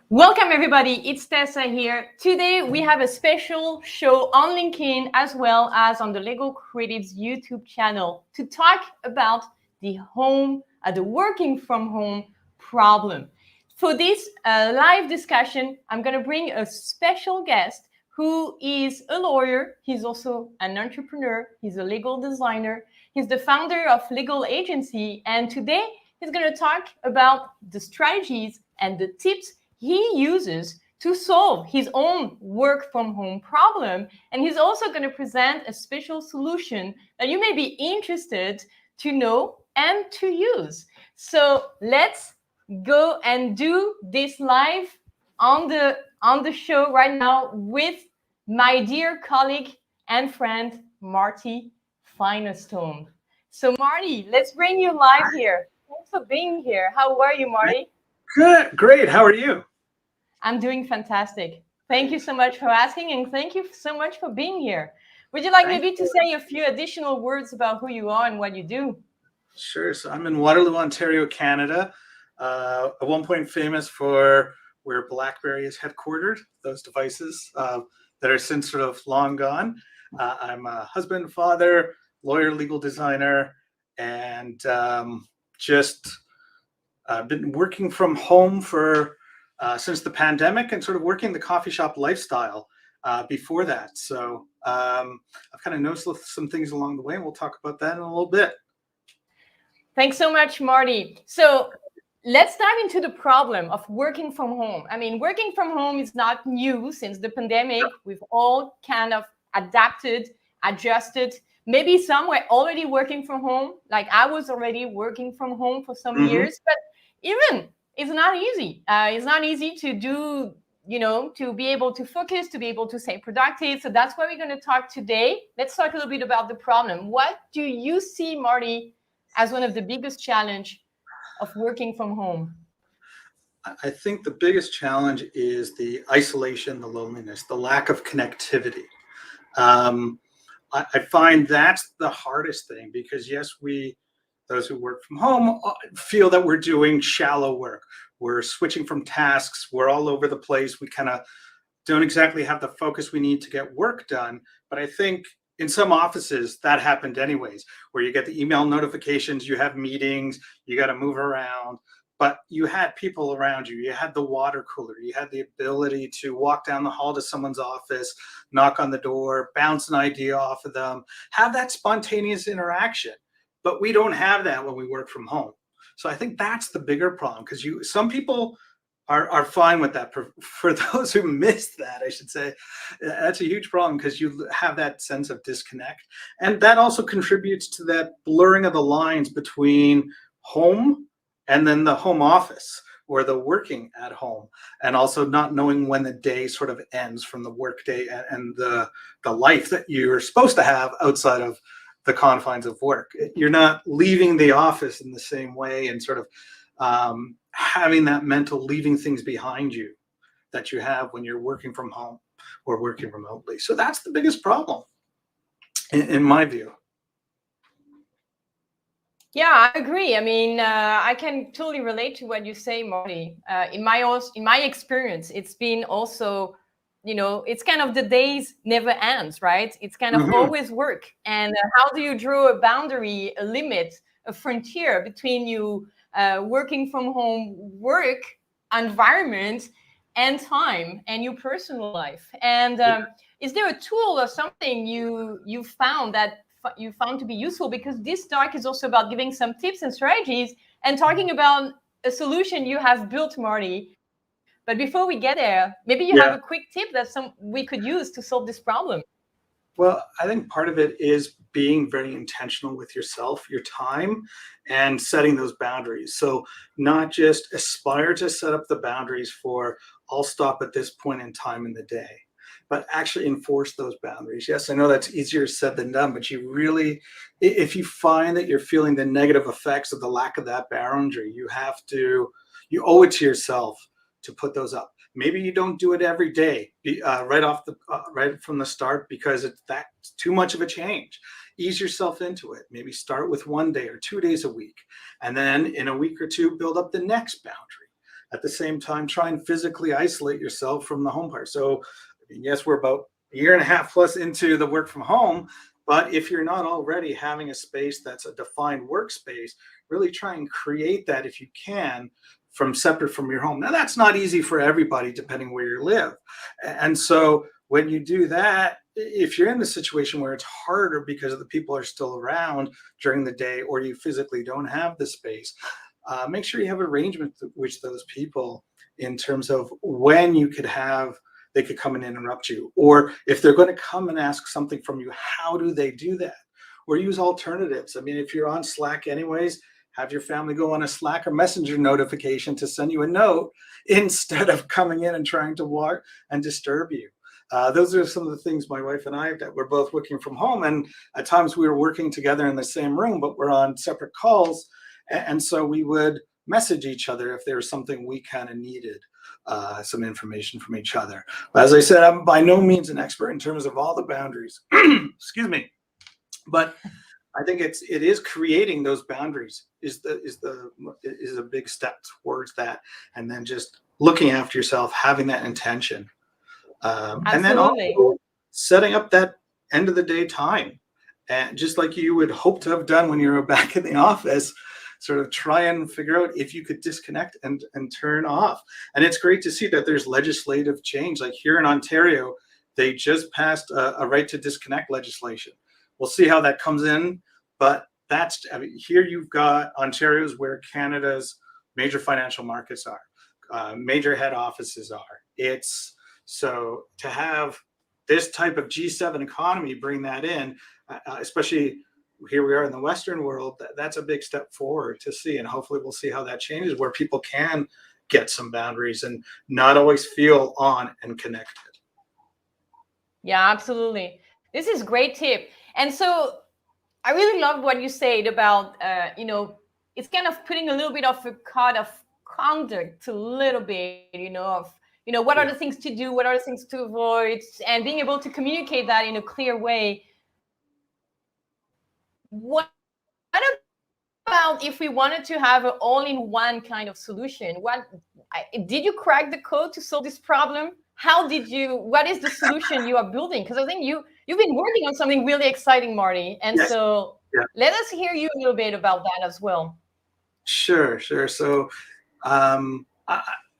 Welcome everybody, it's Tessa here. Today we have a special show on LinkedIn as well as on the Legal Creatives YouTube channel to talk about the working from home problem. For this live discussion, I'm going to bring a special guest who is a lawyer. He's also an entrepreneur. He's a legal designer. He's the founder of Legal Agency. And today he's going to talk about the strategies and the tips he uses to solve his own work from home problem. And he's also going to present a special solution that you may be interested to know and to use. So let's go and do this live on the show right now with my dear colleague and friend, Marty Finestone. So Marty, let's bring you live here. Thanks for being here. How are you, Marty? Good, great. How are you? I'm doing fantastic. Thank you so much for asking, and thank you so much for being here. Would you like maybe to say a few additional words about who you are and what you do? Sure. So I'm in Waterloo, Ontario, Canada. At one point famous for where BlackBerry is headquartered, those devices that are since sort of long gone. I'm a husband, father, lawyer, legal designer, and just been working from home for since the pandemic and sort of working the coffee shop lifestyle before that. So I've kind of noticed some things along the way, and we'll talk about that in a little bit. Thanks so much, Marty. So let's dive into the problem of working from home. I mean, working from home is not new since the pandemic. We've all kind of adapted, adjusted. Maybe some were already working from home, like I was already working from home for some years, but even it's not easy. It's not easy to do, to be able to focus, to be able to stay productive. So that's why we're going to talk today. Let's talk a little bit about the problem. What do you see, Marty, as one of the biggest challenge of working from home? I think the biggest challenge is the isolation, the loneliness, the lack of connectivity. I find that's the hardest thing because, yes, those who work from home feel that we're doing shallow work. We're switching from tasks. We're all over the place. We kind of don't exactly have the focus we need to get work done. But I think in some offices that happened anyways, where you get the email notifications, you have meetings, you got to move around, but you had people around you. You had the water cooler. You had the ability to walk down the hall to someone's office, knock on the door, bounce an idea off of them, have that spontaneous interaction. But we don't have that when we work from home. So I think that's the bigger problem because some people are fine with that. For those who missed that, I should say, that's a huge problem because you have that sense of disconnect. And that also contributes to that blurring of the lines between home and then the home office or the working at home, and also not knowing when the day sort of ends from the work day and the life that you're supposed to have outside of the confines of work. You're not leaving the office in the same way and sort of having that mental leaving things behind you that you have when you're working from home or working remotely. So that's the biggest problem in my view. Yeah, I agree. I mean, I can totally relate to what you say, Marty. In my experience, it's been also, it's kind of the days never ends, right? It's kind of always work. And how do you draw a boundary, a limit, a frontier between you working from home work environment and time and your personal life? And is there a tool or something you found that you found to be useful? Because this talk is also about giving some tips and strategies and talking about a solution you have built, Marty. But before we get there, maybe you have a quick tip that we could use to solve this problem. Well, I think part of it is being very intentional with yourself, your time, and setting those boundaries. So not just aspire to set up the boundaries for I'll stop at this point in time in the day, but actually enforce those boundaries. Yes, I know that's easier said than done, but you really, if you find that you're feeling the negative effects of the lack of that boundary, you owe it to yourself to put those up. Maybe you don't do it every day, right from the start, because that's too much of a change. Ease yourself into it. Maybe start with 1 day or 2 days a week, and then in a week or two, build up the next boundary. At the same time, try and physically isolate yourself from the home part. So, yes, we're about a year and a half plus into the work from home, but if you're not already having a space that's a defined workspace, really try and create that if you can from separate from your home. Now, that's not easy for everybody, depending where you live. And so when you do that, if you're in the situation where it's harder because the people are still around during the day, or you physically don't have the space, make sure you have arrangements with those people in terms of when they could come and interrupt you, or if they're going to come and ask something from you, how do they do that? Or use alternatives. I mean, if you're on Slack anyways, have your family go on a Slack or Messenger notification to send you a note instead of coming in and trying to walk and disturb you. Those are some of the things my wife and I have, that we're both working from home, and at times we were working together in the same room, but we're on separate calls. And so we would message each other if there was something we kind of needed, some information from each other. But as I said, I'm by no means an expert in terms of all the boundaries. Excuse me. But I think it is creating those boundaries is a big step towards that, and then just looking after yourself, having that intention, and then also setting up that end of the day time, and just like you would hope to have done when you were back in the office, sort of try and figure out if you could disconnect and turn off. And it's great to see that there's legislative change. Like here in Ontario, they just passed a right to disconnect legislation. We'll see how that comes in, but here you've got Ontario's where Canada's major financial markets are, major head offices are. So to have this type of G7 economy bring that in, especially here we are in the Western world, that's a big step forward to see. And hopefully we'll see how that changes, where people can get some boundaries and not always feel on and connected. Yeah, absolutely. This is great tip. And so I really love what you said about, it's kind of putting a little bit of a code of conduct, a little bit, what are the things to do, what are the things to avoid, and being able to communicate that in a clear way. What about if we wanted to have an all-in-one kind of solution? Did you crack the code to solve this problem? What is the solution you are building? Because I think you've been working on something really exciting, Marty. And yes. So let us hear you a little bit about that as well. Sure. So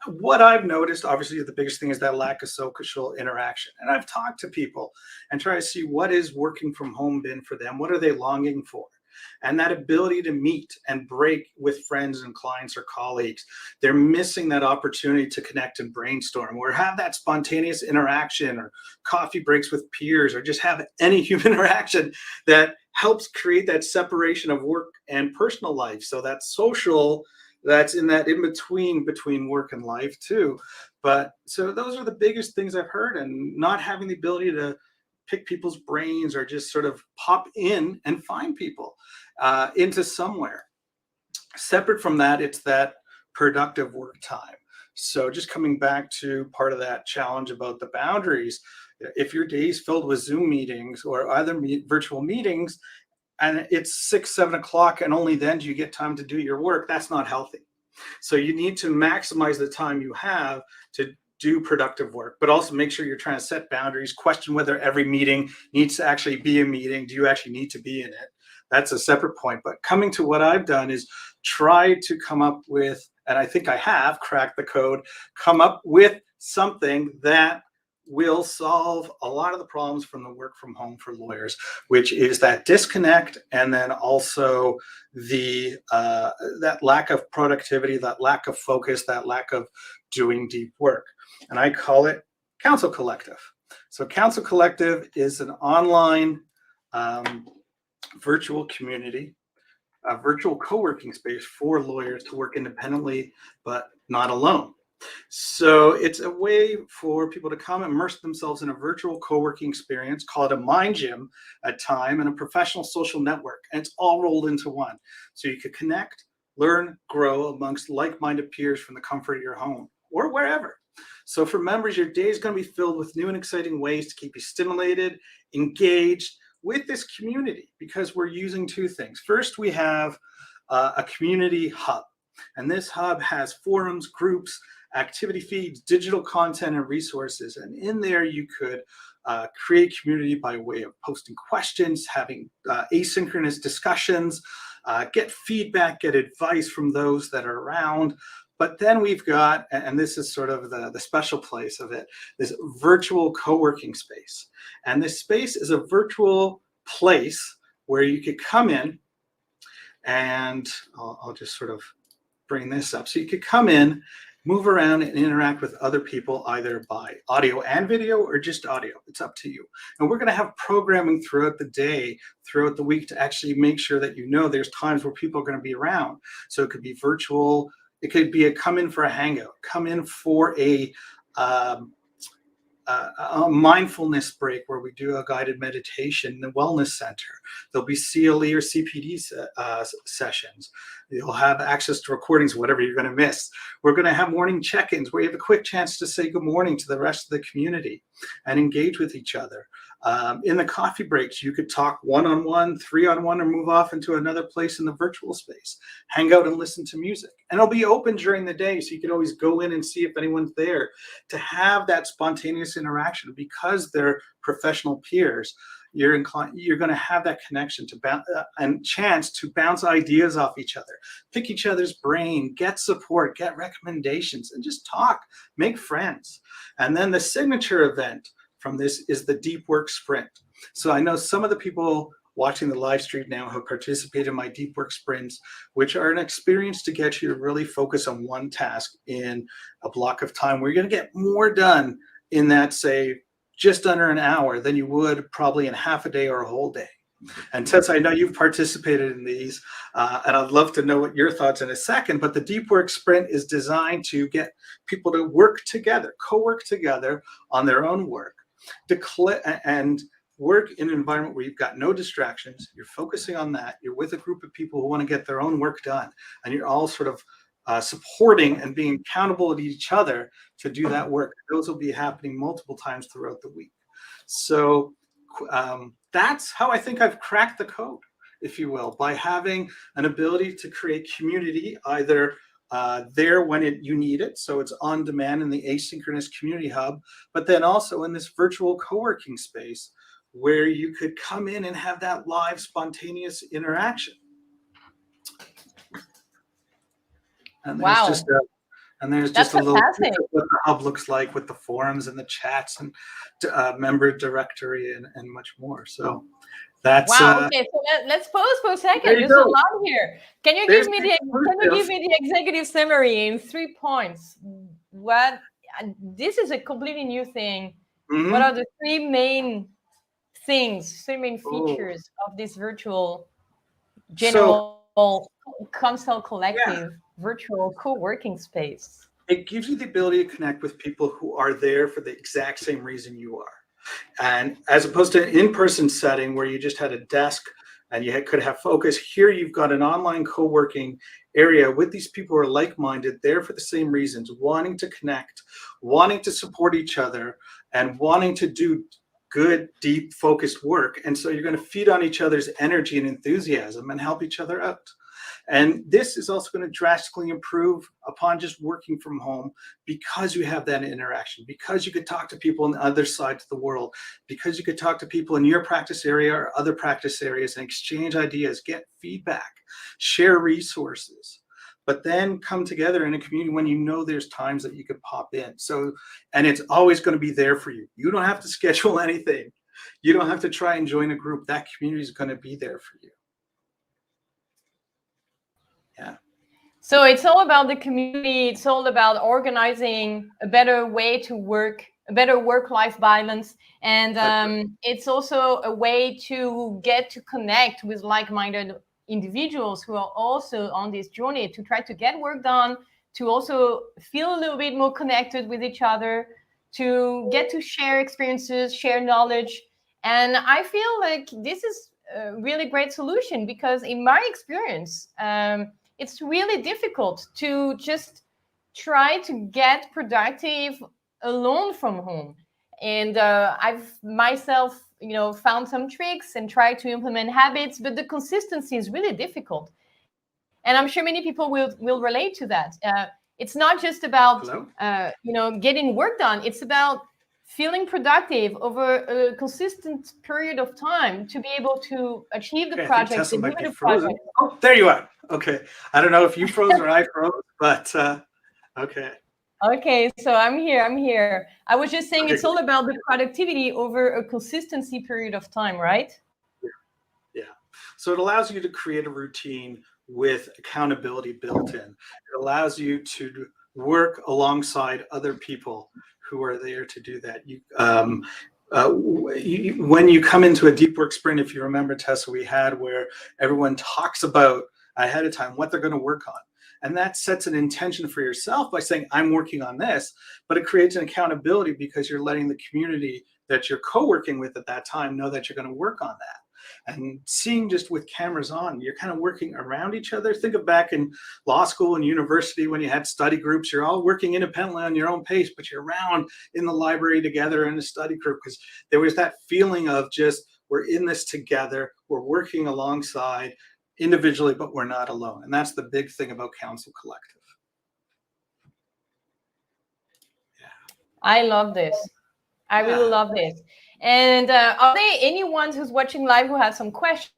what I've noticed, obviously, the biggest thing is that lack of social interaction. And I've talked to people and try to see what is working from home been for them. What are they longing for? And that ability to meet and break with friends and clients or colleagues, they're missing that opportunity to connect and brainstorm, or have that spontaneous interaction, or coffee breaks with peers, or just have any human interaction that helps create that separation of work and personal life. So that social, that's in between work and life too. But so those are the biggest things I've heard, and not having the ability to pick people's brains or just sort of pop in and find people into somewhere. Separate from that, it's that productive work time. So just coming back to part of that challenge about the boundaries, if your day is filled with Zoom meetings or other virtual meetings, and it's 6-7 o'clock, and only then do you get time to do your work, that's not healthy. So you need to maximize the time you have to do productive work, but also make sure you're trying to set boundaries, question whether every meeting needs to actually be a meeting. Do you actually need to be in it? That's a separate point. But coming to what I've done is try to come up with, and I think I have cracked the code, come up with something that will solve a lot of the problems from the work from home for lawyers, which is that disconnect, and then also the that lack of productivity, that lack of focus, that lack of doing deep work. And I call it Counsel Collective. So Counsel Collective is an online virtual community, a virtual co-working space for lawyers to work independently, but not alone. So it's a way for people to come immerse themselves in a virtual co-working experience, call it a mind gym at time, and a professional social network. And it's all rolled into one. So you could connect, learn, grow amongst like-minded peers from the comfort of your home or wherever. So for members, your day is going to be filled with new and exciting ways to keep you stimulated, engaged with this community, because we're using two things. First, we have a community hub. And this hub has forums, groups, activity feeds, digital content, and resources. And in there, you could create community by way of posting questions, having asynchronous discussions, get feedback, get advice from those that are around. But then we've got, and this is sort of the special place of it, this virtual co-working space. And this space is a virtual place where you could come in, and I'll just sort of bring this up. So you could come in, move around, and interact with other people either by audio and video or just audio. It's up to you. And we're going to have programming throughout the day, throughout the week, to actually make sure that there's times where people are going to be around. So it could be virtual. It could be a come in for a hangout, come in for a mindfulness break where we do a guided meditation in the wellness center. There'll be CLE or CPD sessions. You'll have access to recordings, whatever you're going to miss. We're going to have morning check-ins where you have a quick chance to say good morning to the rest of the community and engage with each other. In the coffee breaks, you could talk one-on-one, three-on-one, or move off into another place in the virtual space. Hang out and listen to music. And it'll be open during the day, so you can always go in and see if anyone's there to have that spontaneous interaction. Because they're professional peers, you're going to have that connection and chance to bounce ideas off each other, pick each other's brain, get support, get recommendations, and just talk, make friends. And then the signature event from this is the Deep Work Sprint. So I know some of the people watching the live stream now have participated in my Deep Work Sprints, which are an experience to get you to really focus on one task in a block of time where you're going to get more done in that, say, just under an hour than you would probably in half a day or a whole day. And Tess, I know you've participated in these, and I'd love to know what your thoughts in a second, but the Deep Work Sprint is designed to get people to work together, co-work together on their own work, and work in an environment where you've got no distractions, you're focusing on that, you're with a group of people who want to get their own work done, and you're all sort of supporting and being accountable to each other to do that work. Those will be happening multiple times throughout the week. So that's how I think I've cracked the code, if you will, by having an ability to create community either there when you need it, so it's on demand in the asynchronous community hub, but then also in this virtual co-working space where you could come in and have that live spontaneous interaction. And there's just a little bit of what the hub looks like with the forums and the chats and member directory and much more. So that's wow. Okay, so let's pause for a second. There's a lot here. Can you give me the executive summary in 3 points? This is a completely new thing. Mm-hmm. What are the three main features of this virtual Counsel Collective virtual co-working space? It gives you the ability to connect with people who are there for the exact same reason you are. And as opposed to an in-person setting where you just had a desk and you could have focus, here you've got an online co-working area with these people who are like-minded, there for the same reasons, wanting to connect, wanting to support each other, and wanting to do good, deep, focused work. And so you're going to feed on each other's energy and enthusiasm and help each other out. And this is also going to drastically improve upon just working from home because you have that interaction, because you could talk to people on the other side of the world, because you could talk to people in your practice area or other practice areas and exchange ideas, get feedback, share resources, but then come together in a community when you know there's times that you could pop in. So, and it's always going to be there for you. You don't have to schedule anything. You don't have to try and join a group. That community is going to be there for you. Yeah. So it's all about the community. It's all about organizing a better way to work, a better work-life balance. And it's also a way to get to connect with like-minded individuals who are also on this journey to try to get work done, to also feel a little bit more connected with each other, to get to share experiences, share knowledge. And I feel like this is a really great solution because in my experience, it's really difficult to just try to get productive alone from home. And I've myself, found some tricks and tried to implement habits, but the consistency is really difficult. And I'm sure many people will relate to that. It's not just about getting work done. It's about feeling productive over a consistent period of time to be able to achieve the project. Tessa might be frozen. Oh, there you are. Okay. I don't know if you froze or I froze, but okay. Okay, so I'm here. I was just saying it's all about the productivity over a consistency period of time, right? Yeah. So it allows you to create a routine with accountability built in. It allows you to work alongside other people who are there to do that. When you come into a deep work sprint, if you remember, Tessa, we had where everyone talks about ahead of time what they're going to work on. And that sets an intention for yourself by saying, I'm working on this, but it creates an accountability because you're letting the community that you're co-working with at that time know that you're going to work on that. And seeing just with cameras on, you're kind of working around each other. Think of back in law school and university when you had study groups, you're all working independently on your own pace, but you're around in the library together in a study group because there was that feeling of just, we're in this together, we're working alongside individually, but we're not alone. And that's the big thing about Counsel Collective. Yeah. I love this. I really love this. And are there anyone who's watching live who has some questions,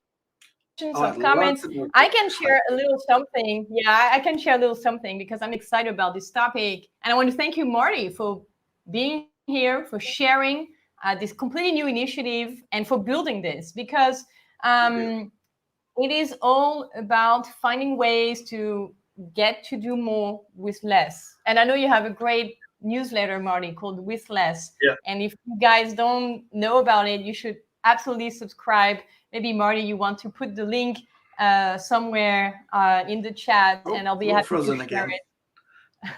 some comments? I can share a little something. Yeah, I can share a little something because I'm excited about this topic. And I want to thank you, Marty, for being here, for sharing this completely new initiative and for building this because it is all about finding ways to get to do more with less. And I know you have a great newsletter, Marty, called With Less. Yeah. And if you guys don't know about it, you should absolutely subscribe. Maybe, Marty, you want to put the link somewhere in the chat, and I'll be happy to share it.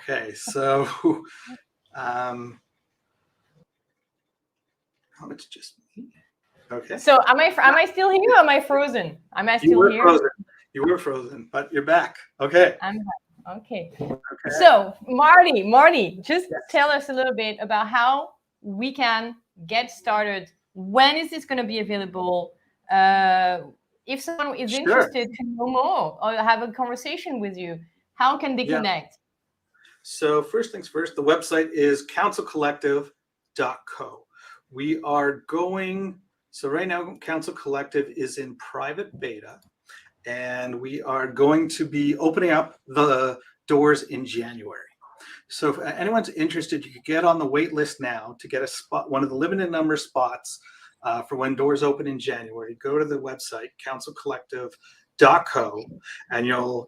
Okay, so it's just me. Okay. So am I still here or am I frozen? Am I still here? Frozen. You were frozen, but you're back. Okay. I'm back. Okay. So Marty, just tell us a little bit about how we can get started. When is this going to be available? If someone is interested to know more or have a conversation with you, how can they connect? So first things first, the website is counselcollective.co. We are going, so right now Counsel Collective is in private beta, and we are going to be opening up the doors in January. So if anyone's interested, you can get on the wait list now to get a spot, one of the limited number spots for when doors open in January. Go to the website, counselcollective.co, and you'll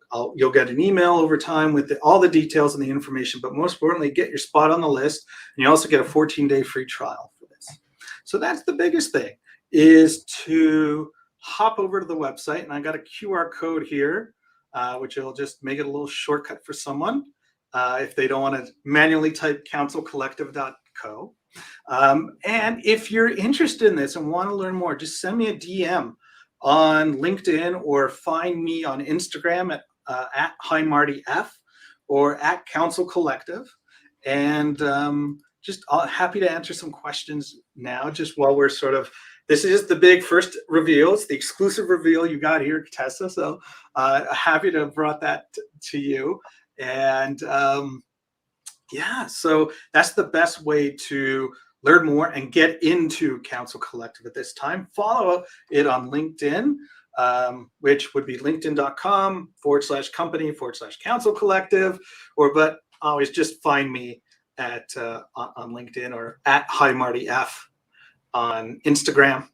get an email over time with all the details and the information, but most importantly, get your spot on the list, and you also get a 14-day free trial for this. So that's the biggest thing, is to hop over to the website, and I got a QR code here, which will just make it a little shortcut for someone if they don't want to manually type counselcollective.co. And if you're interested in this and want to learn more, just send me a DM on LinkedIn or find me on Instagram at HiMartyF or at Counsel Collective. And just happy to answer some questions now, just while we're sort of, this is the big first reveal. It's the exclusive reveal you got here, Tessa. So happy to have brought that to you. And so that's the best way to learn more and get into Counsel Collective at this time. Follow it on LinkedIn, which would be linkedin.com/company/Counsel Collective, but always just find me at on LinkedIn or at HiMartyF on Instagram.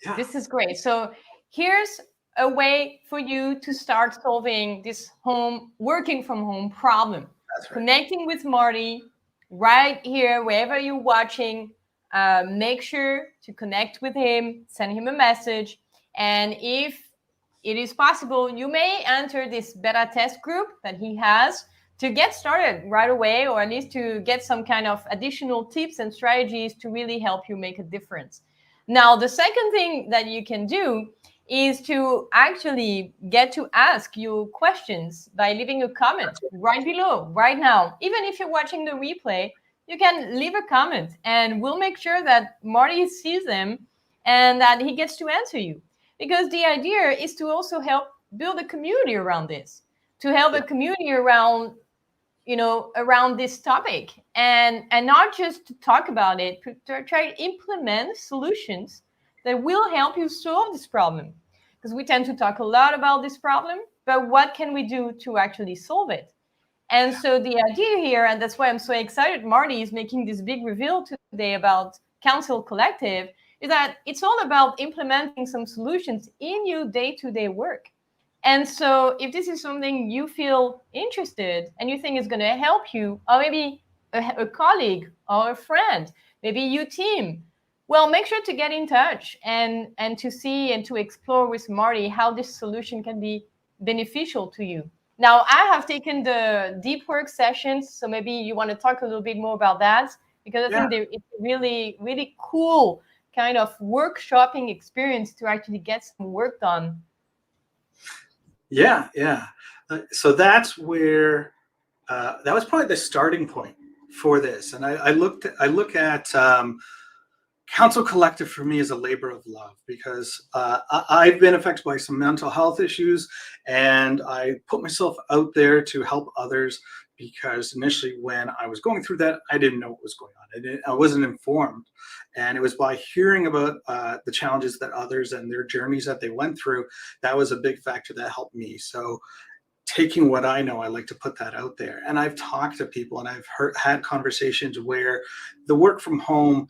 Yeah. This is great. So here's a way for you to start solving this working from home problem. That's right. Connecting with Marty right here, wherever you're watching, make sure to connect with him, send him a message. And if it is possible, you may enter this beta test group that he has to get started right away, or at least to get some kind of additional tips and strategies to really help you make a difference. Now, the second thing that you can do is to actually get to ask you questions by leaving a comment right below, right now. Even if you're watching the replay, you can leave a comment and we'll make sure that Marty sees them and that he gets to answer you. Because the idea is to also help build a community around this, to help a community around, around this topic, and not just to talk about it, but to try to implement solutions that will help you solve this problem. Because we tend to talk a lot about this problem, but what can we do to actually solve it? And so the idea here, and that's why I'm so excited, Marty is making this big reveal today about Counsel Collective, is that it's all about implementing some solutions in your day-to-day work. And so if this is something you feel interested and you think is going to help you, or maybe a colleague or a friend, maybe your team, well, make sure to get in touch and to see and to explore with Marty how this solution can be beneficial to you. Now, I have taken the deep work sessions, so maybe you want to talk a little bit more about that, because I think it's a really, really cool kind of workshopping experience to actually get some work done. Yeah. So that's where that was probably the starting point for this. And I look at Counsel Collective for me is a labor of love, because I've been affected by some mental health issues, and I put myself out there to help others, because initially when I was going through that, I didn't know what was going on. I wasn't informed. And it was by hearing about the challenges that others and their journeys that they went through, that was a big factor that helped me. So taking what I know, I like to put that out there. And I've talked to people, and I've had conversations where the work from home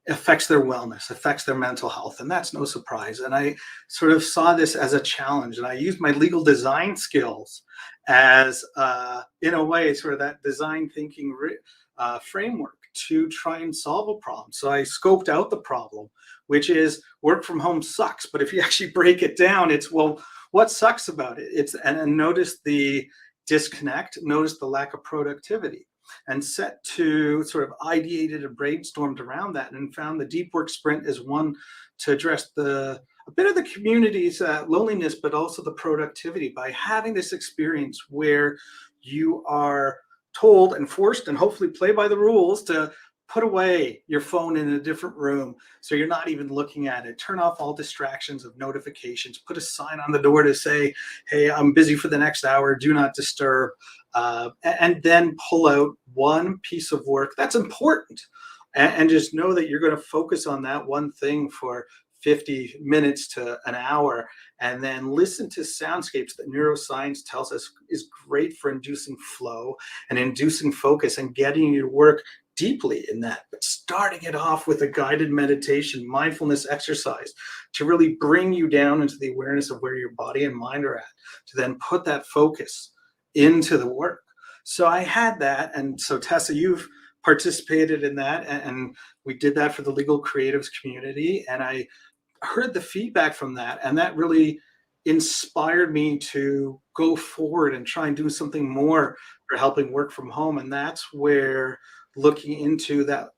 affects their wellness, affects their mental health, and that's no surprise. And I sort of saw this as a challenge, and I used my legal design skills as, in a way, sort of that design thinking framework to try and solve a problem. So I scoped out the problem, which is work from home sucks. But if you actually break it down, it's, well, what sucks about it? And notice the disconnect, notice the lack of productivity. And set to sort of ideated and brainstormed around that, and found the deep work sprint as one to address a bit of the community's loneliness, but also the productivity, by having this experience where you are told and forced, and hopefully play by the rules, to put away your phone in a different room so you're not even looking at it. Turn off all distractions of notifications. Put a sign on the door to say, hey, I'm busy for the next hour, do not disturb. And then pull out one piece of work that's important, and just know that you're going to focus on that one thing for 50 minutes to an hour, and then listen to soundscapes that neuroscience tells us is great for inducing flow and inducing focus and getting you to work deeply in that. But starting it off with a guided meditation, mindfulness exercise to really bring you down into the awareness of where your body and mind are at, to then put that focus into the work. So I had that. And so Tessa, you've participated in that, and we did that for the legal creatives community. And I heard the feedback from that, and that really inspired me to go forward and try and do something more for helping work from home. And that's where looking into that,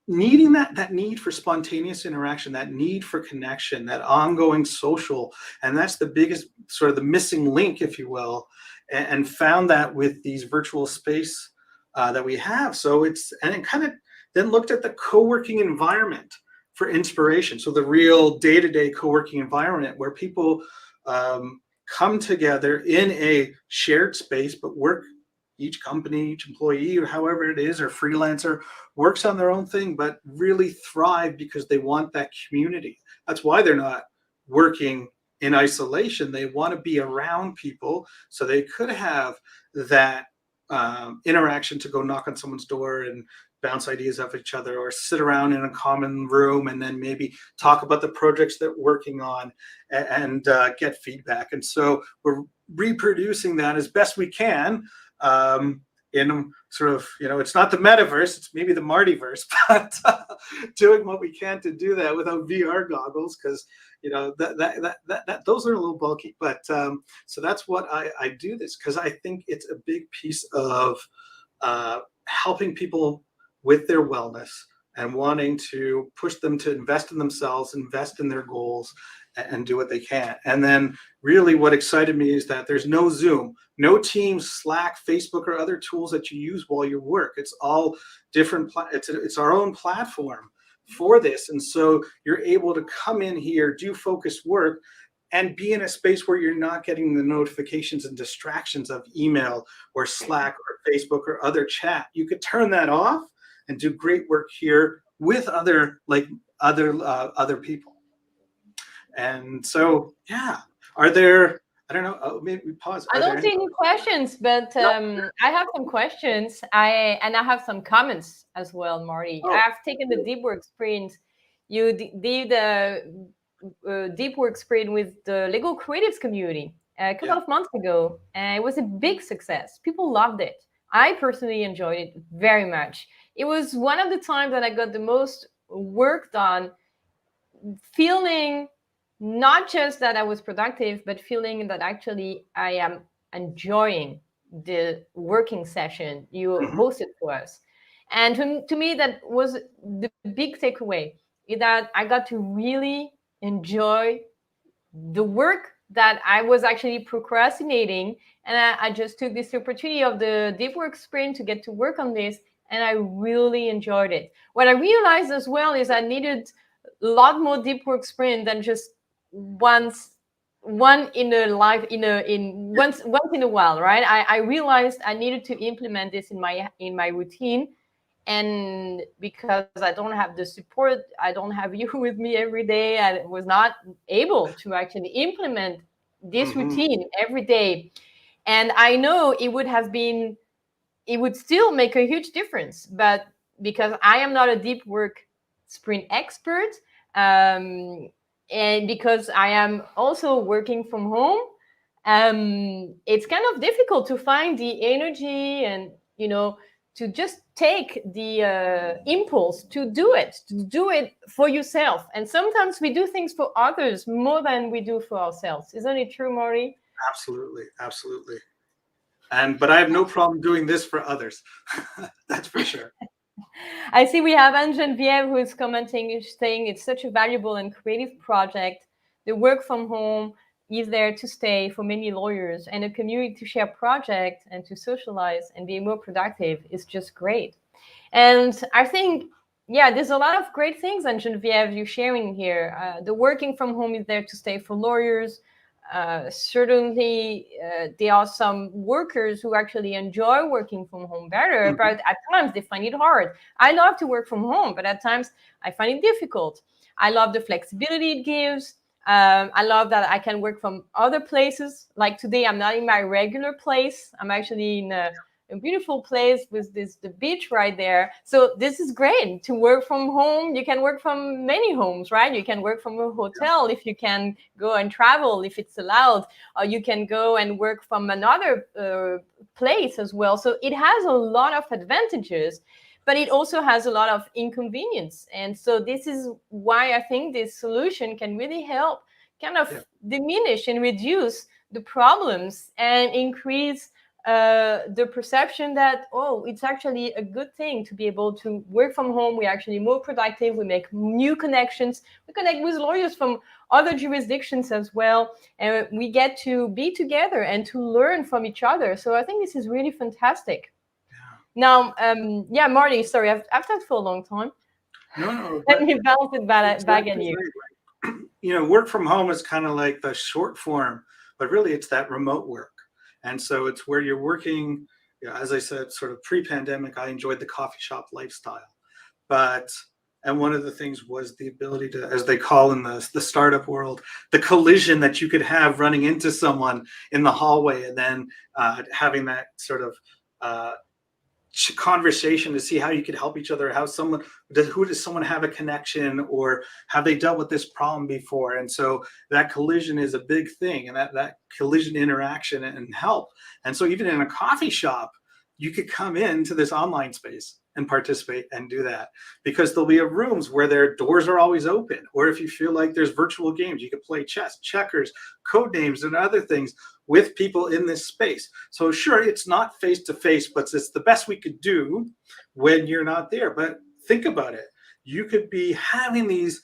needing that need for spontaneous interaction, that need for connection, that ongoing social, and that's the biggest sort of the missing link, if you will, and found that with these virtual space that we have. So it kind of then looked at the co-working environment for inspiration. So the real day-to-day co-working environment where people come together in a shared space, but work, each company, each employee, or however it is, or freelancer, works on their own thing, but really thrive because they want that community. That's why they're not working in isolation. They want to be around people, so they could have that interaction to go knock on someone's door and bounce ideas off each other, or sit around in a common room and then maybe talk about the projects they're working on and get feedback. And so we're reproducing that as best we can in sort of, it's not the metaverse, it's maybe the Martyverse, but doing what we can to do that without VR goggles, because that those are a little bulky. But so that's what I do this, because I think it's a big piece of helping people with their wellness and wanting to push them to invest in themselves, invest in their goals, and do what they can. And then really what excited me is that there's no Zoom, no Teams, Slack, Facebook, or other tools that you use while you work. It's all different. It's our own platform for this. And so you're able to come in here, do focused work, and be in a space where you're not getting the notifications and distractions of email or Slack or Facebook or other chat. You could turn that off and do great work here with other people. And so, yeah, are there, I don't know, maybe we pause. I don't see any questions, but I have some questions. I have some comments as well, Marty. I've taken the deep work sprint. You did a deep work sprint with the Lego Creatives community a couple of months ago, and it was a big success. People loved it. I personally enjoyed it very much. It was one of the times that I got the most work done, feeling not just that I was productive, but feeling that actually I am enjoying the working session you hosted for us. And to me, that was the big takeaway, is that I got to really enjoy the work that I was actually procrastinating. And I just took this opportunity of the deep work sprint to get to work on this. And I really enjoyed it. What I realized as well is I needed a lot more deep work sprint than just once in a while, right? I realized I needed to implement this in my routine. And because I don't have the support, I don't have you with me every day, I was not able to actually implement this routine every day. And I know it would still make a huge difference, but because I am not a deep work sprint expert, and because I am also working from home, it's kind of difficult to find the energy and, to just take the impulse to do it for yourself. And sometimes we do things for others more than we do for ourselves. Isn't it true, Marty? Absolutely. But I have no problem doing this for others. That's for sure. I see we have Anne-Geneviève who is commenting, saying it's such a valuable and creative project. The work from home is there to stay for many lawyers, and a community to share projects and to socialize and be more productive is just great. And I think, there's a lot of great things, Anne-Geneviève, you're sharing here. The working from home is there to stay for lawyers. Certainly, there are some workers who actually enjoy working from home better, but at times they find it hard. I love to work from home, but at times I find it difficult. I love the flexibility it gives. I love that I can work from other places. Like today, I'm not in my regular place. I'm actually in a beautiful place with the beach right there. So this is great to work from home. You can work from many homes, right? You can work from a hotel if you can go and travel, if it's allowed, or you can go and work from another place as well. So it has a lot of advantages, but it also has a lot of inconvenience. And so this is why I think this solution can really help kind of diminish and reduce the problems and increase the perception that, it's actually a good thing to be able to work from home. We're actually more productive. We make new connections. We connect with lawyers from other jurisdictions as well. And we get to be together and to learn from each other. So I think this is really fantastic. Now, Marty, sorry, I've talked for a long time. No. Let me bounce it back at you. Work from home is kind of like the short form, but really it's that remote work. And so it's where you're working, as I said, sort of pre-pandemic, I enjoyed the coffee shop lifestyle. And one of the things was the ability to, as they call in the startup world, the collision that you could have running into someone in the hallway, and then having that sort of conversation to see how you could help each other, who does someone have a connection, or have they dealt with this problem before. And so that collision is a big thing, and that collision interaction and help. And so even in a coffee shop, you could come into this online space and participate and do that, because there'll be rooms where their doors are always open. Or if you feel like there's virtual games, you could play chess, checkers, code names, and other things with people in this space. So sure, it's not face to face, but it's the best we could do when you're not there. But think about it. You could be having these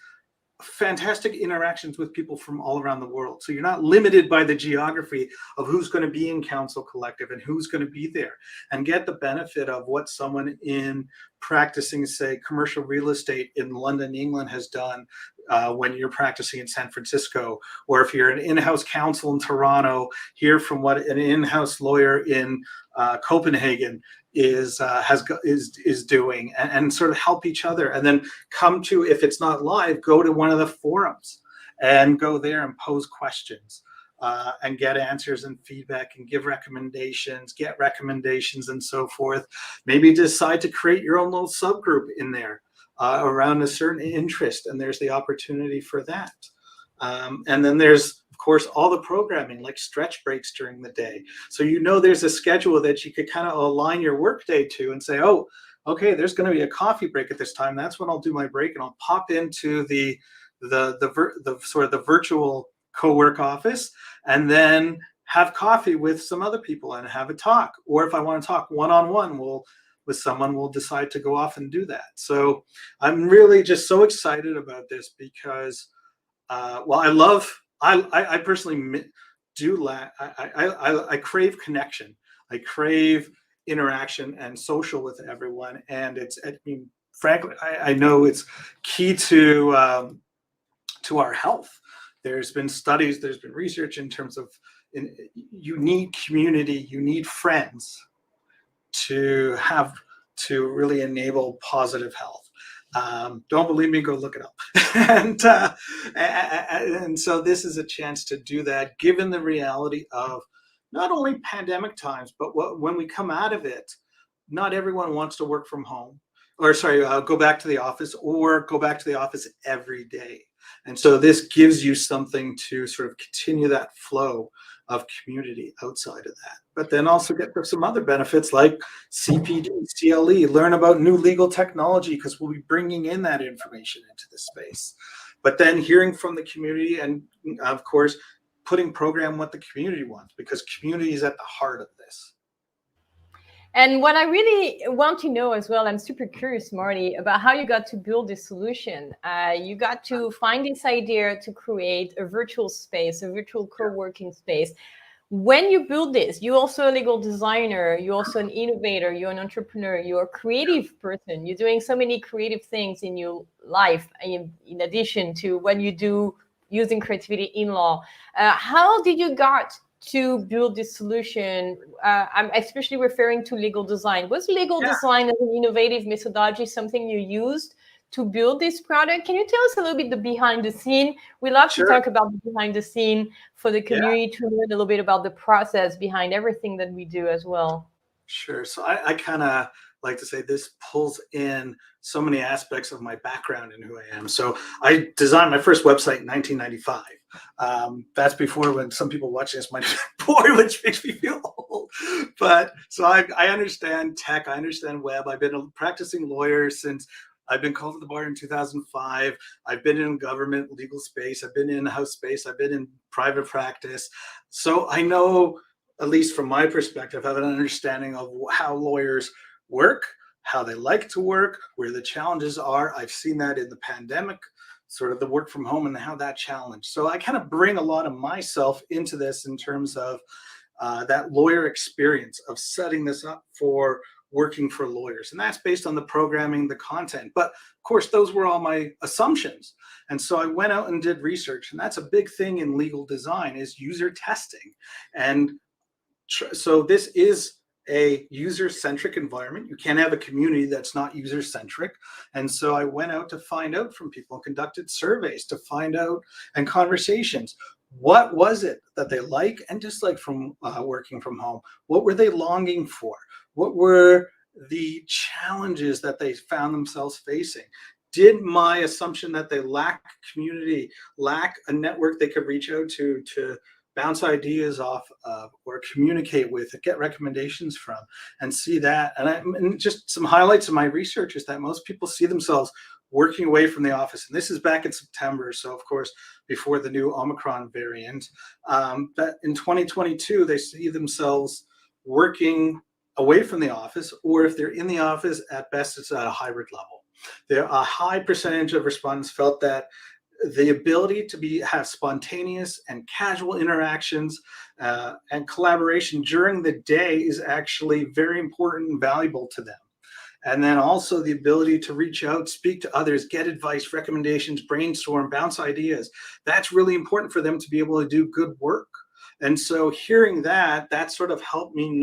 fantastic interactions with people from all around the world. So you're not limited by the geography of who's going to be in Counsel Collective and who's going to be there, and get the benefit of what someone in practicing, say, commercial real estate in London, England has done when you're practicing in San Francisco, or if you're an in-house counsel in Toronto, hear from what an in-house lawyer in Copenhagen is doing, and sort of help each other, and then come to, if it's not live, go to one of the forums and go there and pose questions and get answers and feedback and give recommendations, get recommendations and so forth. Maybe decide to create your own little subgroup in there around a certain interest, and there's the opportunity for that. And then there's, of course, all the programming, like stretch breaks during the day. So there's a schedule that you could kind of align your workday to and say, oh, okay, there's going to be a coffee break at this time. That's when I'll do my break, and I'll pop into the sort of the virtual co-work office, and then have coffee with some other people and have a talk. Or if I want to talk one-on-one, with someone, we'll decide to go off and do that. So I'm really just so excited about this because, I personally do lack. I crave connection. I crave interaction and social with everyone, and frankly, I know it's key to our health. There's been studies, there's been research in terms of you need community, you need friends to really enable positive health. Don't believe me, go look it up. and so this is a chance to do that, given the reality of not only pandemic times, but when we come out of it, not everyone wants to work from home, go back to the office, or go back to the office every day. And so this gives you something to sort of continue that flow of community outside of that. But then also get some other benefits like CPD, CLE, learn about new legal technology, because we'll be bringing in that information into the space. But then hearing from the community, and of course, putting program what the community wants, because community is at the heart of this. And what I really want to know as well, I'm super curious, Marty, about how you got to build this solution. You got to find this idea to create a virtual space, a virtual co-working space. When you build this, you're also a legal designer, you're also an innovator, you're an entrepreneur, you're a creative person. You're doing so many creative things in your life, in addition to what you do using creativity in law. How did you got to build this solution? I'm especially referring to legal design. Was legal design as an innovative methodology something you used to build this product? Can you tell us a little bit the behind the scene? We love to talk about the behind the scene for the community to learn a little bit about the process behind everything that we do as well. Sure. So I kind of like to say this pulls in so many aspects of my background and who I am. So I designed my first website in 1995. That's before, when some people watching this might be bored, which makes me feel old. But so I understand tech, I understand web. I've been a practicing lawyer since I've been called to the bar in 2005. I've been in government legal space. I've been in house space. I've been in private practice. So I know, at least from my perspective, I have an understanding of how lawyers work, how they like to work, where the challenges are. I've seen that in the pandemic, sort of the work from home and how that challenge. So I kind of bring a lot of myself into this in terms of that lawyer experience of setting this up for working for lawyers. And that's based on the programming, the content. But of course, those were all my assumptions. And so I went out and did research. And that's a big thing in legal design, is user testing. And so this is a user-centric environment. You can't have a community that's not user-centric. And so I went out to find out from people, conducted surveys to find out, and conversations. What was it that they like and dislike from working from home? What were they longing for? What were the challenges that they found themselves facing? Did my assumption that they lack community, lack a network they could reach out to bounce ideas off of, or communicate with, get recommendations from, and see that? And just some highlights of my research is that most people see themselves working away from the office. And this is back in September. So of course, before the new Omicron variant, that in 2022, they see themselves working away from the office, or if they're in the office, at best, it's at a hybrid level. A high percentage of respondents felt that the ability to have spontaneous and casual interactions and collaboration during the day is actually very important and valuable to them. And then also the ability to reach out, speak to others, get advice, recommendations, brainstorm, bounce ideas. That's really important for them to be able to do good work. And so hearing that sort of helped me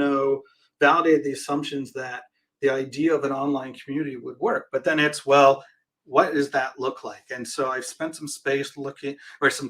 validate the assumptions that the idea of an online community would work. But then it's, well, what does that look like? And so I've spent some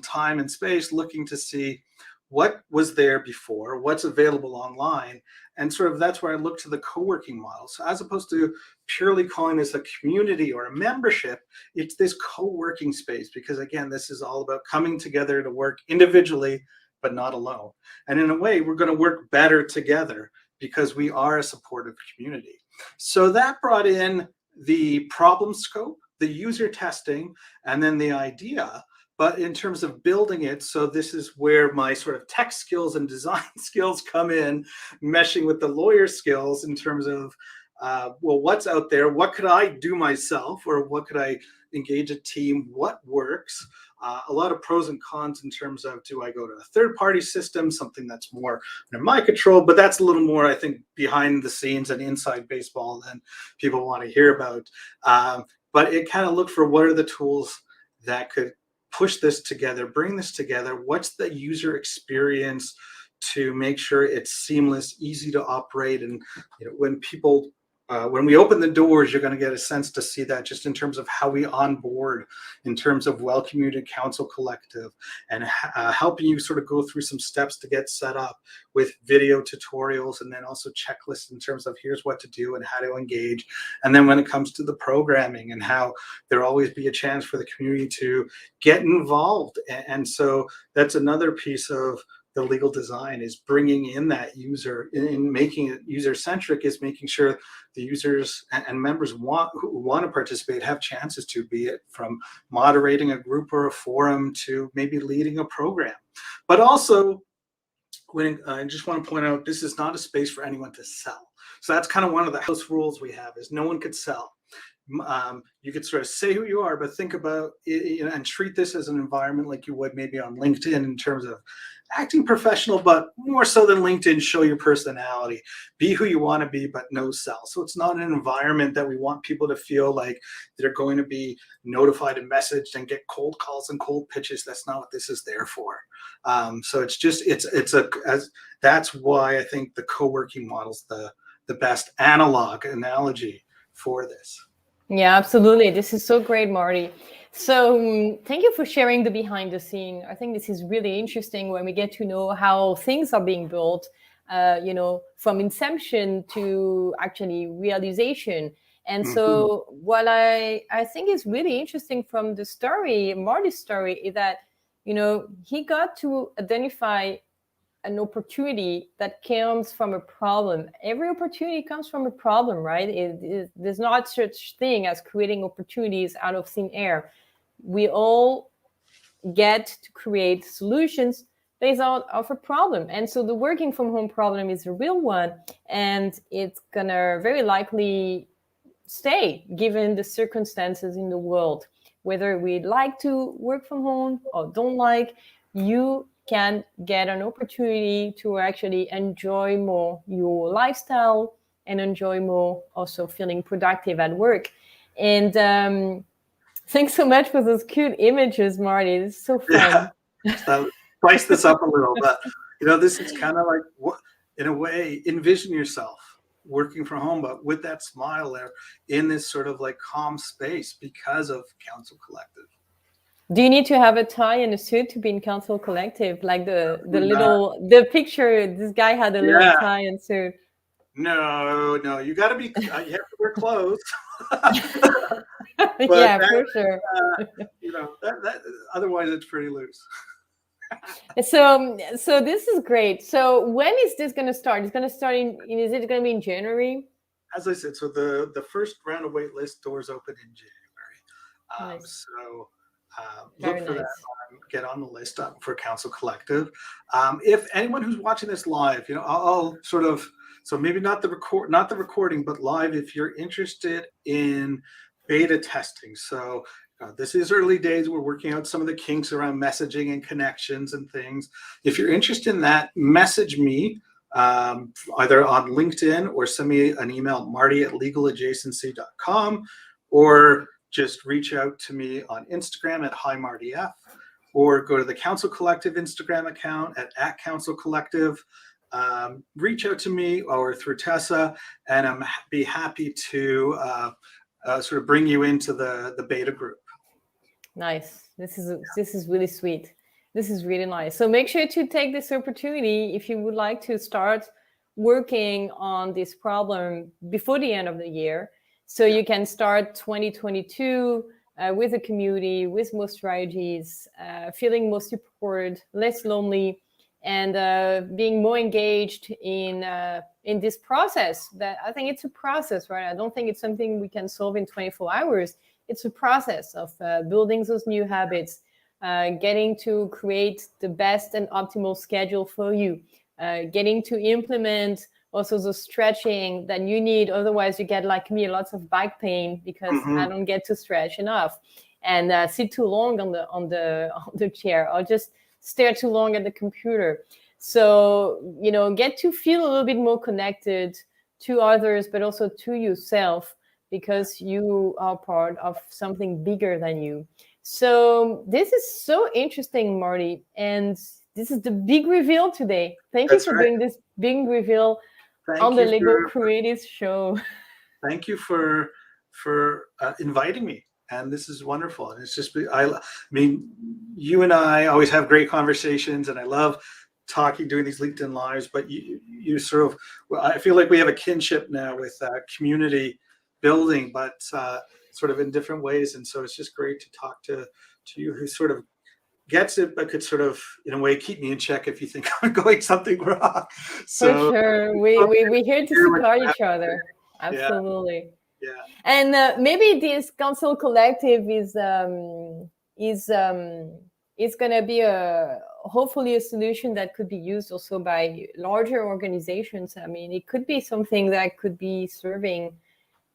time and space looking to see what was there before, what's available online. And sort of that's where I look to the co-working model. So as opposed to purely calling this a community or a membership, it's this co-working space, because again, this is all about coming together to work individually, but not alone. And in a way, we're going to work better together because we are a supportive community. So that brought in the problem scope, the user testing, and then the idea. But in terms of building it, so this is where my sort of tech skills and design skills come in, meshing with the lawyer skills in terms of, well, what's out there? What could I do myself? Or what could I engage a team? What works? A lot of pros and cons in terms of, do I go to a third-party system, something that's more under my control? But that's a little more, I think, behind the scenes and inside baseball than people want to hear about. But it kind of looked for what are the tools that could push this together, bring this together. What's the user experience to make sure it's seamless, easy to operate? And when we open the doors, you're going to get a sense to see that just in terms of how we onboard, in terms of well-communicated Counsel Collective, and helping you sort of go through some steps to get set up with video tutorials, and then also checklists in terms of here's what to do and how to engage. And then when it comes to the programming and how there'll always be a chance for the community to get involved. And so that's another piece of the legal design, is bringing in that user, in making it user-centric, is making sure the users and members who want to participate have chances to, be it from moderating a group or a forum to maybe leading a program. But also, I just want to point out, this is not a space for anyone to sell. So that's kind of one of the house rules we have, is no one could sell. You could sort of say who you are, but think about it, and treat this as an environment like you would maybe on LinkedIn in terms of acting professional, but more so than LinkedIn, show your personality, be who you want to be, but no sell. So it's not an environment that we want people to feel like they're going to be notified and messaged and get cold calls and cold pitches. That's not what this is there for. So that's why I think the co-working model's the best analogy for this. Yeah, absolutely. This is so great, Marty. So thank you for sharing the behind the scene. I think this is really interesting when we get to know how things are being built, from inception to actually realization. And so what I think is really interesting from the story, Marty's story, is that, he got to identify an opportunity that comes from a problem. Every opportunity comes from a problem, right? There's not such thing as creating opportunities out of thin air. We all get to create solutions based on a problem. And so the working from home problem is a real one, and it's gonna very likely stay given the circumstances in the world. Whether we'd like to work from home or don't like, you can get an opportunity to actually enjoy more your lifestyle and enjoy more also feeling productive at work. And thanks so much for those cute images, Marty. It's so fun. Yeah. So spice this up a little, but this is kind of like, in a way, envision yourself working from home, but with that smile there in this sort of like calm space because of Counsel Collective. Do you need to have a tie and a suit to be in Counsel Collective? Like the picture, this guy had a little tie and suit. No, you got to be, you have to wear clothes. Yeah, for sure. Otherwise it's pretty loose. So this is great. So when is this going to start? It's going to start is it going to be in January? As I said, so the first round of wait list doors open in January. Nice. So Very look for nice. that, get on the list for Counsel Collective. If anyone who's watching this live, I'll sort of, so maybe not the recording, but live, if you're interested in beta testing. So This is early days. We're working out some of the kinks around messaging and connections and things. If you're interested in that, message me either on LinkedIn or send me an email, marty@legaladjacency.com, or just reach out to me on Instagram at HiMartyF, or go to the Counsel Collective Instagram account at Counsel Collective. Reach out to me or through Tessa, and I'm be happy to sort of bring you into the beta group. Nice. This is really sweet. This is really nice. So make sure to take this opportunity if you would like to start working on this problem before the end of the year, so you can start 2022 with a community, with more strategies, feeling more supported, less lonely, and being more engaged in this process. That I think it's a process, right? I don't think it's something we can solve in 24 hours. It's a process of building those new habits, getting to create the best and optimal schedule for you, getting to implement also the stretching that you need. Otherwise, you get, like me, lots of back pain because I don't get to stretch enough and sit too long on the chair, or just stare too long at the computer. So, get to feel a little bit more connected to others, but also to yourself, because you are part of something bigger than you. So this is so interesting, Marty. And this is the big reveal today. Thank you for doing this big reveal on the Lego Creatives show. Thank you for inviting me. And this is wonderful. And it's just, I mean, you and I always have great conversations, and I love doing these LinkedIn lives, but you sort of, I feel like we have a kinship now with community building, but sort of in different ways. And so it's just great to talk to you, who sort of gets it, but could sort of, in a way, keep me in check if you think I'm going something wrong. So, for sure, we're here to support each other. Absolutely. Yeah. And maybe this Counsel Collective is going to be hopefully a solution that could be used also by larger organizations. I mean, it could be something that could be serving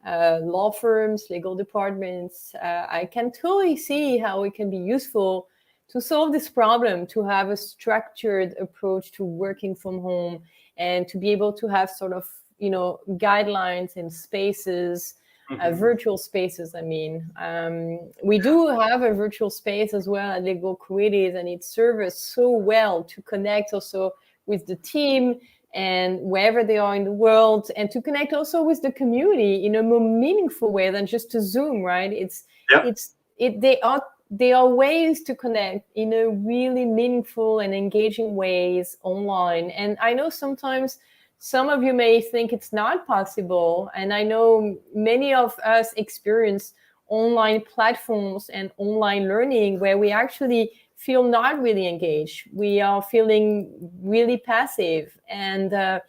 law firms, legal departments. I can totally see how it can be useful to solve this problem, to have a structured approach to working from home, and to be able to have sort of, guidelines and spaces, virtual spaces. I mean, we do have a virtual space as well at Legal Creatives, and it serves us so well to connect also with the team and wherever they are in the world, and to connect also with the community in a more meaningful way than just to Zoom, right? They are ways to connect in a really meaningful and engaging ways online. And I know sometimes some of you may think it's not possible, and I know many of us experience online platforms and online learning where we actually feel not really engaged. We are feeling really passive, and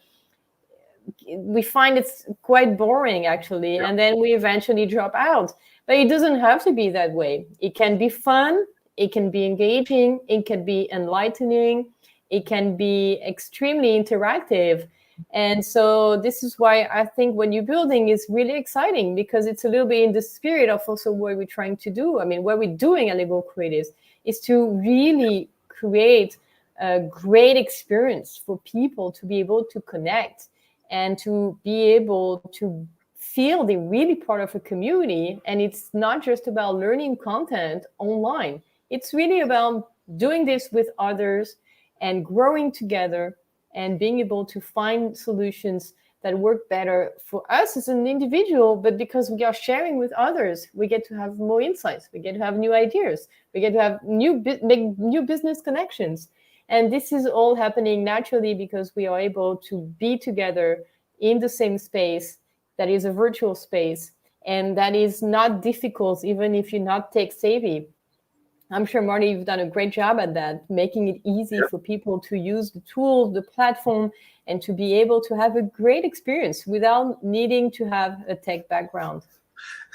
we find it's quite boring, actually. And then we eventually drop out. But it doesn't have to be that way. It can be fun. It can be engaging. It can be enlightening. It can be extremely interactive. And so this is why I think what you're building is really exciting, because it's a little bit in the spirit of also what we're trying to do. I mean, what we're doing at Legal Creatives is to really create a great experience for people to be able to connect and to be able to feel they're really part of a community. And it's not just about learning content online. It's really about doing this with others and growing together and being able to find solutions that work better for us as an individual, but because we are sharing with others, we get to have more insights, we get to have new ideas, we get to have make new business connections. And this is all happening naturally because we are able to be together in the same space that is a virtual space, and that is not difficult, even if you're not tech savvy. I'm sure, Marty, you've done a great job at that, making it easy for people to use the tool, the platform, and to be able to have a great experience without needing to have a tech background.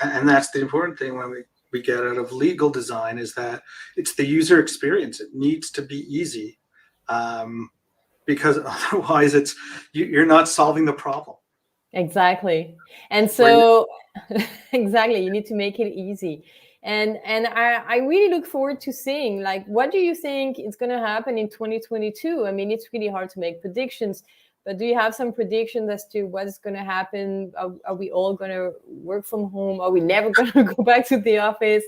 And that's the important thing when we get out of legal design, is that it's the user experience. It needs to be easy, because otherwise you're not solving the problem. Exactly. And so, exactly, you need to make it easy. And I really look forward to seeing, like, what do you think is going to happen in 2022? I mean, it's really hard to make predictions, but do you have some predictions as to what's going to happen? Are we all going to work from home? Are we never going to go back to the office?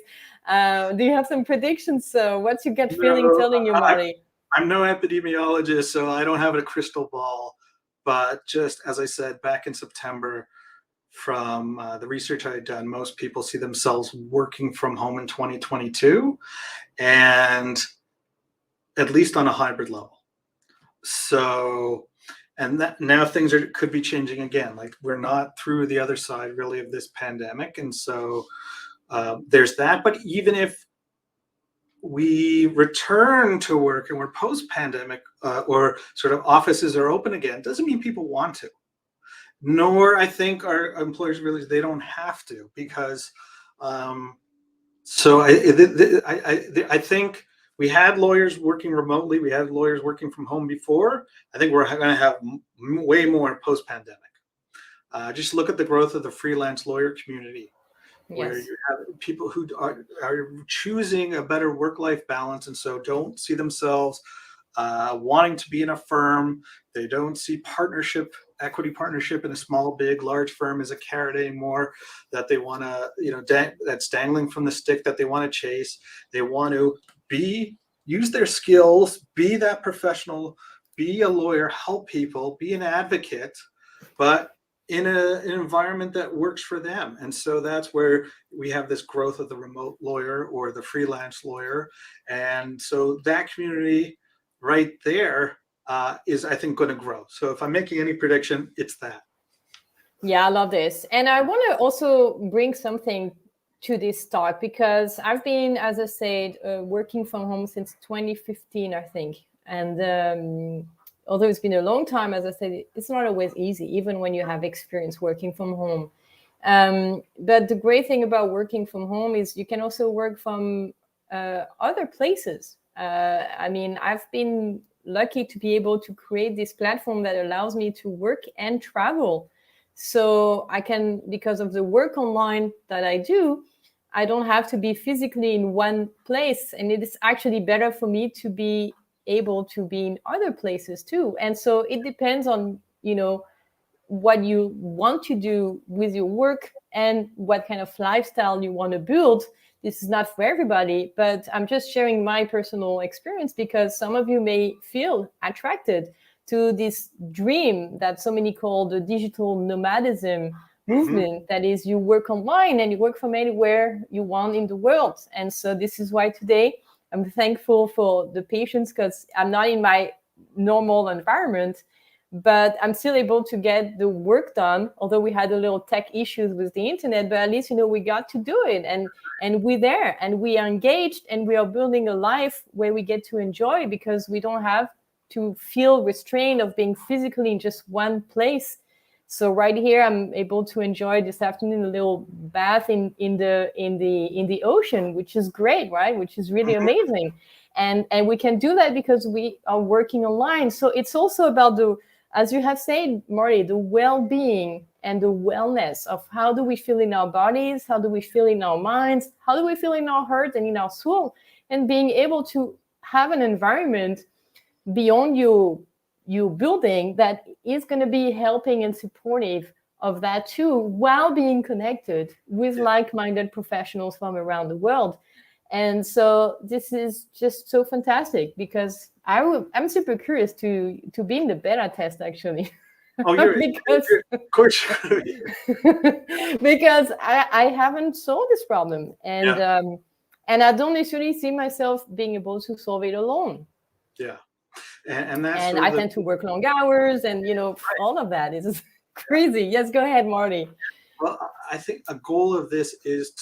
Do you have some predictions? So what's your gut feeling telling you, Marty? I'm no epidemiologist, so I don't have a crystal ball. But just as I said back in September, from the research I had done, most people see themselves working from home in 2022, and at least on a hybrid level. So, and that now things could be changing again. Like, we're not through the other side really of this pandemic, and so there's that. But even if we return to work and we're post-pandemic, or sort of offices are open again, doesn't mean people want to. Nor I think our employers realize they don't have to, because so I think we had lawyers working remotely, we had lawyers working from home before. I think we're going to have way more post-pandemic. Just look at the growth of the freelance lawyer community, where you have people who are choosing a better work-life balance, and so don't see themselves wanting to be in a firm. They don't see equity partnership in a small, big, large firm as a carrot anymore that they want to, that's dangling from the stick that they want to chase. They want to use their skills, be that professional, be a lawyer, help people, be an advocate, but in an environment that works for them. And so that's where we have this growth of the remote lawyer or the freelance lawyer. And so that community right there is, I think, going to grow. So if I'm making any prediction, it's that. Yeah, I love this. And I want to also bring something to this talk, because I've been, as I said, working from home since 2015, I think. And although it's been a long time, as I said, it's not always easy, even when you have experience working from home. But the great thing about working from home is you can also work from other places. I mean, I've been lucky to be able to create this platform that allows me to work and travel. So I can, because of the work online that I do, I don't have to be physically in one place. And it is actually better for me to be able to be in other places too. And so it depends on, what you want to do with your work and what kind of lifestyle you want to build. This is not for everybody, but I'm just sharing my personal experience, because some of you may feel attracted to this dream that so many call the digital nomadism movement. That is, you work online and you work from anywhere you want in the world. And so this is why today I'm thankful for the patience, because I'm not in my normal environment, but I'm still able to get the work done. Although we had a little tech issues with the internet, but at least, we got to do it, and we're there and we are engaged and we are building a life where we get to enjoy, because we don't have to feel restrained of being physically in just one place. So right here, I'm able to enjoy this afternoon a little bath in the ocean, which is great, right? Which is really amazing, and we can do that because we are working online. So it's also about as you have said, Marty, the well-being and the wellness of how do we feel in our bodies, how do we feel in our minds, how do we feel in our heart and in our soul, and being able to have an environment beyond you building that is going to be helping and supportive of that too, while being connected with like-minded professionals from around the world. And so this is just so fantastic, because I'm super curious to be in the beta test, actually. Oh, you're of course. Because I haven't solved this problem, and I don't necessarily see myself being able to solve it alone. Yeah. And that's I tend to work long hours, and all of that is crazy. Yes, go ahead, Marty. Well, I think a goal of this is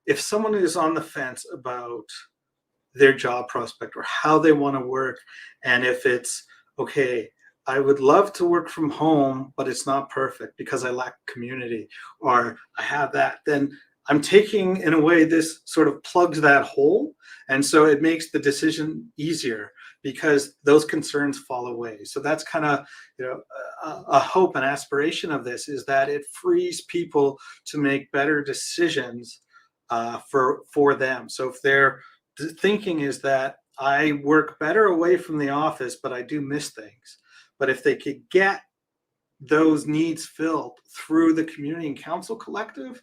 if someone is on the fence about their job prospect or how they want to work, and if it's okay, I would love to work from home, but it's not perfect because I lack community, or I have that, then I'm taking, in a way, this sort of plugs that hole. And so it makes the decision easier because those concerns fall away. So that's kind of, a hope and aspiration of this, is that it frees people to make better decisions for them. So if their thinking is that I work better away from the office, but I do miss things. But if they could get those needs filled through the community and counsel collective,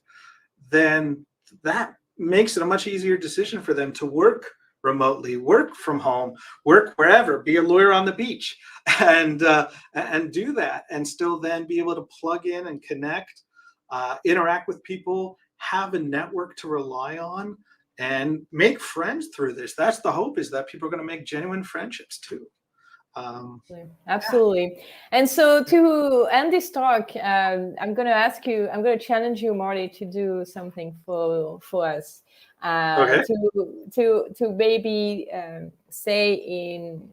then that makes it a much easier decision for them to work remotely, work from home, work wherever, be a lawyer on the beach, and do that, and still then be able to plug in and connect, interact with people, have a network to rely on, and make friends through this. That's the hope, is that people are going to make genuine friendships too. Absolutely. And so to end this talk, I'm going to challenge you, Marty, to do something for us. Okay. To maybe say in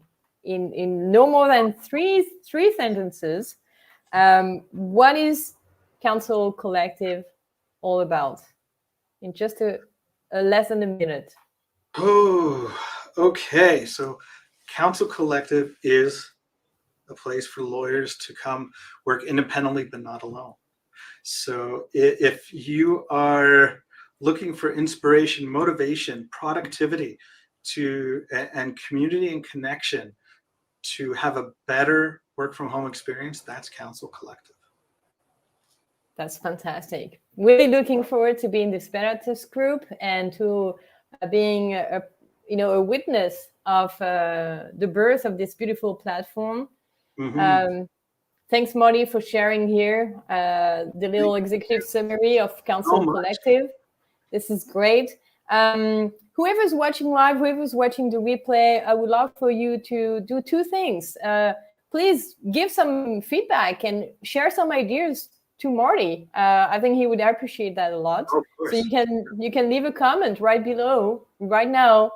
no more than three sentences, what is Counsel Collective all about? In just a less than a minute. Oh, okay. So Counsel Collective is a place for lawyers to come work independently but not alone. So if you are looking for inspiration, motivation, productivity, and community and connection to have a better work from home experience, that's Counsel Collective. That's fantastic. Really looking forward to being this Veritas group and to being a witness of the birth of this beautiful platform. Mm-hmm. Thanks, Marty, for sharing here the little executive summary of Counsel Collective. This is great. Whoever's watching live, whoever's watching the replay, I would love for you to do two things. Please give some feedback and share some ideas to Marty. I think he would appreciate that a lot. Oh, of course. So you can leave a comment right below, right now,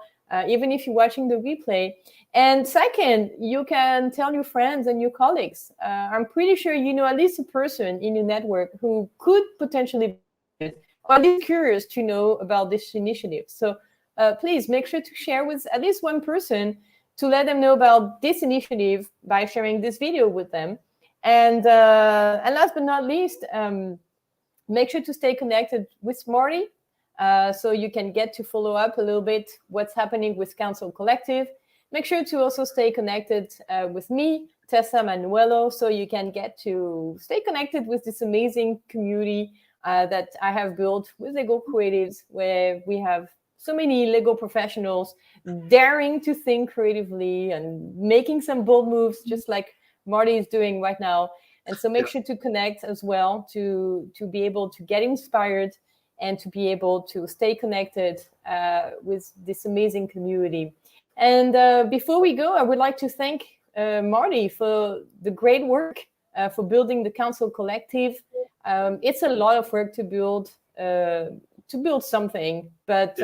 even if you're watching the replay. And second, you can tell your friends and your colleagues. I'm pretty sure you know at least a person in your network who could potentially be or at least curious to know about this initiative. So please make sure to share with at least one person to let them know about this initiative by sharing this video with them. And last but not least, make sure to stay connected with Marty so you can get to follow up a little bit what's happening with Counsel Collective. Make sure to also stay connected with me, Tessa Manuelo, so you can get to stay connected with this amazing community that I have built with Legal Creatives, where we have so many legal professionals daring to think creatively and making some bold moves, just like Marty is doing right now. And so make sure to connect as well to be able to get inspired and to be able to stay connected with this amazing community. And before we go, I would like to thank Marty for the great work, for building the Counsel Collective. It's a lot of work to build something, but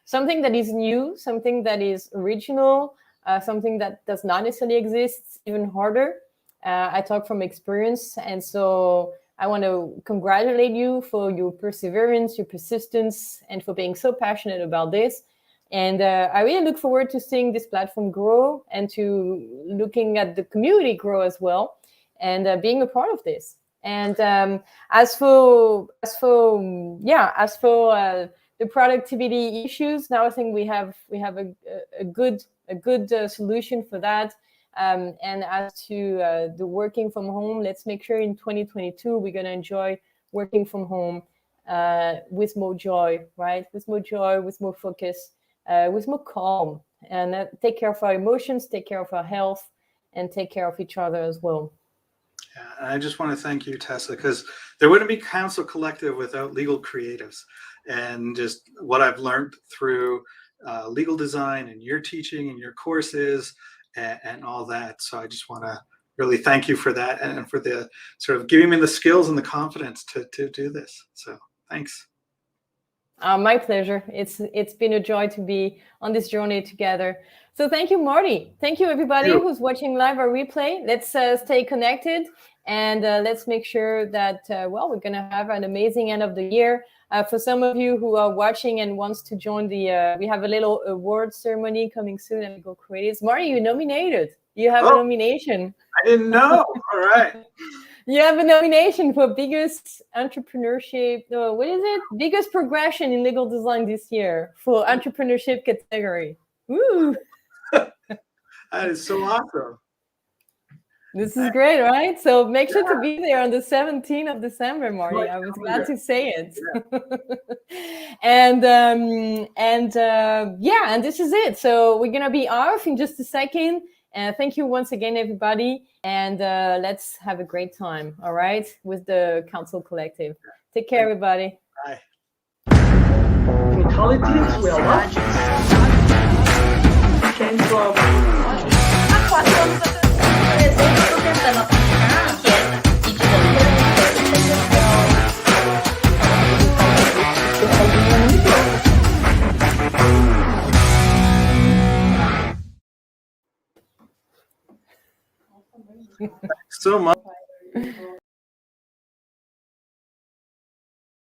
something that is new, something that is original, something that does not necessarily exist, even harder. I talk from experience, and so I want to congratulate you for your perseverance, your persistence, and for being so passionate about this. And I really look forward to seeing this platform grow and to looking at the community grow as well, and being a part of this. And as for the productivity issues, now I think we have a good solution for that. And as to the working from home, let's make sure in 2022 we're going to enjoy working from home with more joy, right? With more joy, with more focus, with more calm, and take care of our emotions, take care of our health, and take care of each other as well. Yeah, I just want to thank you, Tessa, because there wouldn't be Counsel Collective without legal creatives, and just what I've learned through legal design and your teaching and your courses and all that. So I just want to really thank you for that, and for the sort of giving me the skills and the confidence to do this. So thanks. My pleasure. It's been a joy to be on this journey together. So thank you, Marty. Thank you, everybody who's watching live or replay. Let's stay connected, and let's make sure that, we're going to have an amazing end of the year. For some of you who are watching and wants to join we have a little award ceremony coming soon at Legal Creatives. Marty, you nominated. You have a nomination. I didn't know. All right. You have a nomination for biggest entrepreneurship. No, what is it? Biggest progression in legal design this year for entrepreneurship category. Woo! That is so awesome. This is great, right? So make sure to be there on the 17th of December, Marty. I was glad to say it. And this is it. So we're gonna be off in just a second. Thank you once again, everybody. And let's have a great time, all right, with the Counsel Collective. Take care, everybody. Bye. Fatalities will not change from so much.